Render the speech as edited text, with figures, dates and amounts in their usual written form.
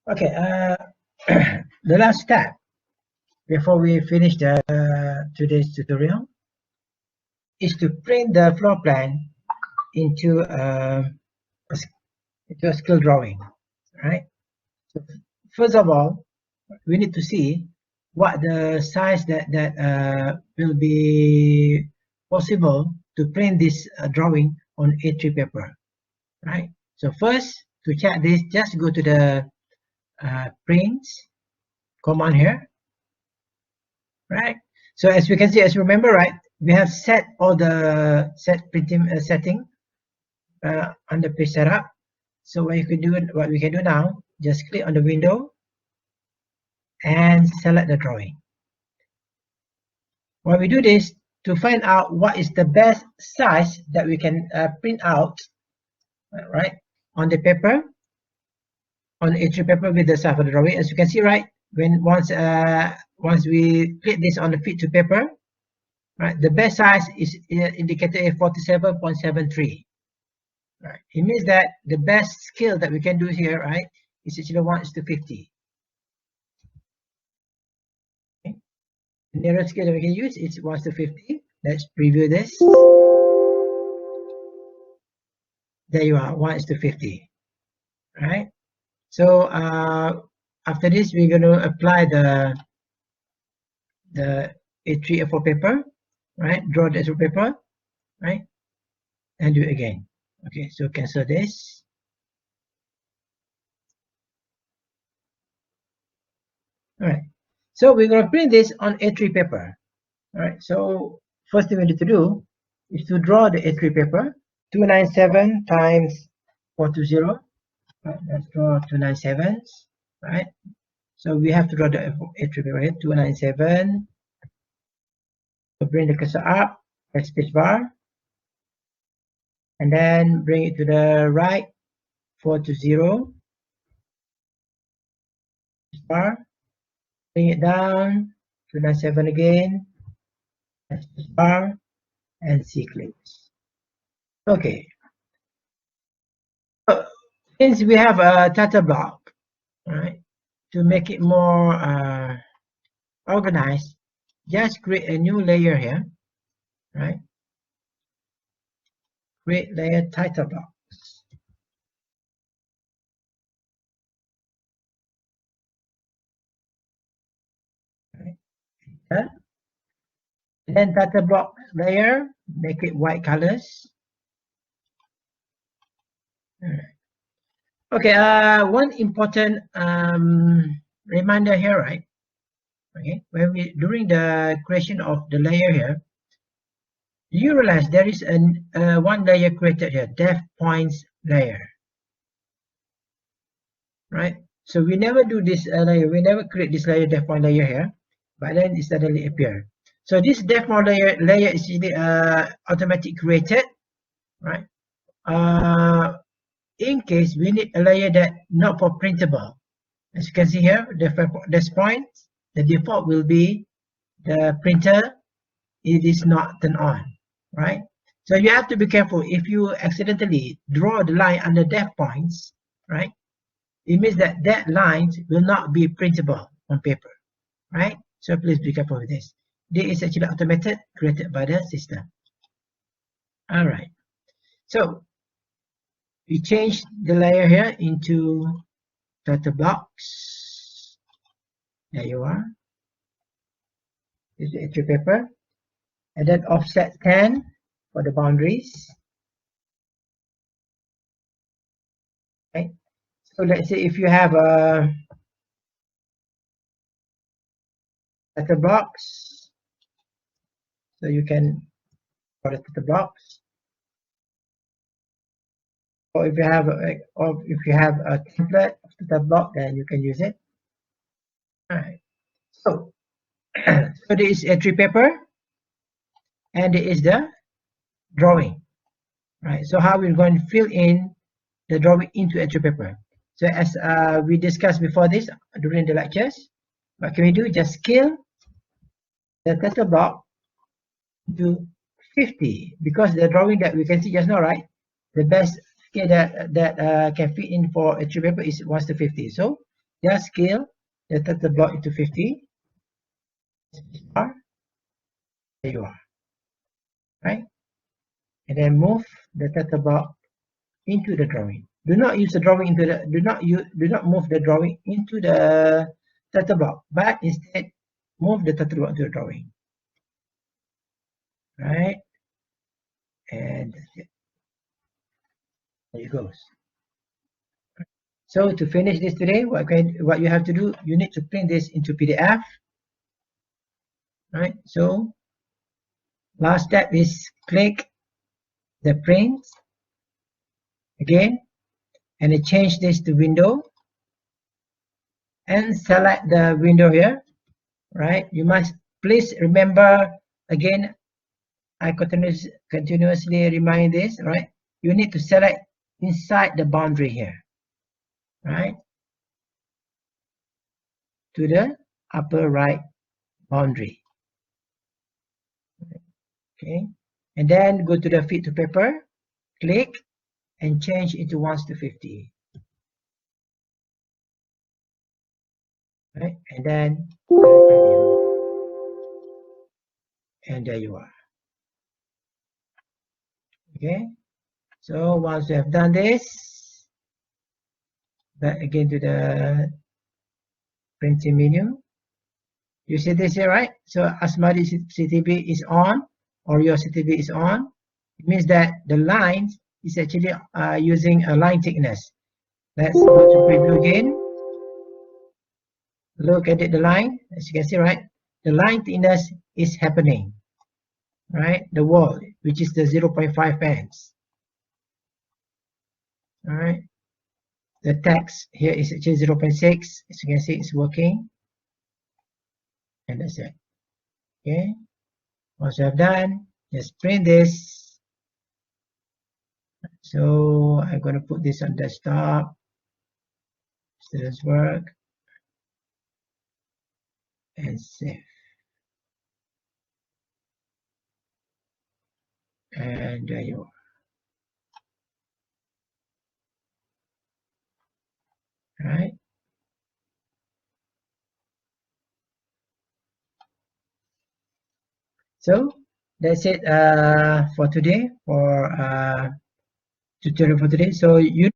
Okay, the last step before we finish the today's tutorial is to print the floor plan into a skill drawing, right? So first of all, we need to see what the size that will be possible to print this drawing on A3 paper, right? So first, to check this, just go to the print command here, right? So as we can see, as you remember, right, we have set all the printing setting under page setup. So what we can do now, just click on the window and select the drawing. When we do this, to find out what is the best size that we can print out, right, on the paper, on A3 paper with the size of the drawing. As you can see, right, when once we click this on the fit to paper, right, the best size is indicated at 47.73. Right, it means that the best scale that we can do here, right, is actually 1:50. Okay. The nearest scale that we can use is 1:50. Let's preview this. There you are, 1:50. Right. So after this, we're going to apply the A3 A4 paper, right? Draw the A4 paper, right? And do it again. Okay, so cancel this. All right. So we're going to print this on A3 paper. All right. So first thing we need to do is to draw the A3 paper. 297 times 420. Right, let's draw 297. Right. So we have to draw the A3 paper here. 297. So bring the cursor up, press space bar, and then bring it to the right, 420. Space bar, bring it down, 297 again, space bar, and C clicks. Okay. So since we have a title block, right, to make it more organized, just create a new layer here, right? Create layer title blocks. Right. And then title block layer, make it white colors. Right. Okay, one important reminder here, right? Okay, when we during the creation of the layer here, you realize there is an one layer created here, depth points layer, right? So we never do this layer, we never create this layer, depth point layer here, but then it suddenly appear. So this depth point layer is automatically created, right? In case we need a layer that not for printable. As you can see here, this point, the default will be the printer. It is not turned on, right? So you have to be careful. If you accidentally draw the line under depth points, right? It means that that line will not be printable on paper, right? So please be careful with this. This is actually automated, created by the system. All right. So we change the layer here into title blocks. There you are. This is A3 paper. And then offset 10 for the boundaries. Okay. So let's say if you have a title blocks, so you can draw the title blocks. Or if you have a template of the title block, then you can use it. All right. So so this is A3 paper, and it is the drawing, right? So how we're going to fill in the drawing into A3 paper. So as we discussed before this during the lectures, what can we do? Just scale the title block to 50, because the drawing that we can see just now, right? The best scale that can fit in for A3 paper is 1:50. So just scale the turtle block into 50. There you are, right? And then move the turtle block into the drawing. Do not use the drawing into the do not move the drawing into the turtle block, but instead move the turtle block into the drawing. Right? And that's it. There it goes. So to finish this today, what you have to do, you need to print this into PDF. Right? So last step is click the print again, and then change this to window, and select the window here. Right? You must please remember again. I continuously remind this. Right? You need to select inside the boundary here. Right? To the upper right boundary. Okay, and then go to the fit to paper, click, and change it to 1:50. Right, and then and there you are. Okay, so once you have done this, back again to the printing menu. You see this here, right? So Asmadi CTB is on, or your CTB is on. It means that the line is actually using a line thickness. Let's go to preview again. Look at it, the line, as you can see, right? The line thickness is happening, right? The wall, which is the 0.5 pence. All right. The text here is actually 0.6. As you can see, it's working. And that's it. Okay. Once you have done, just print this. So I'm going to put this on desktop. Students work. And save. And there you are. All right. So that's it for today, for tutorial for today. So you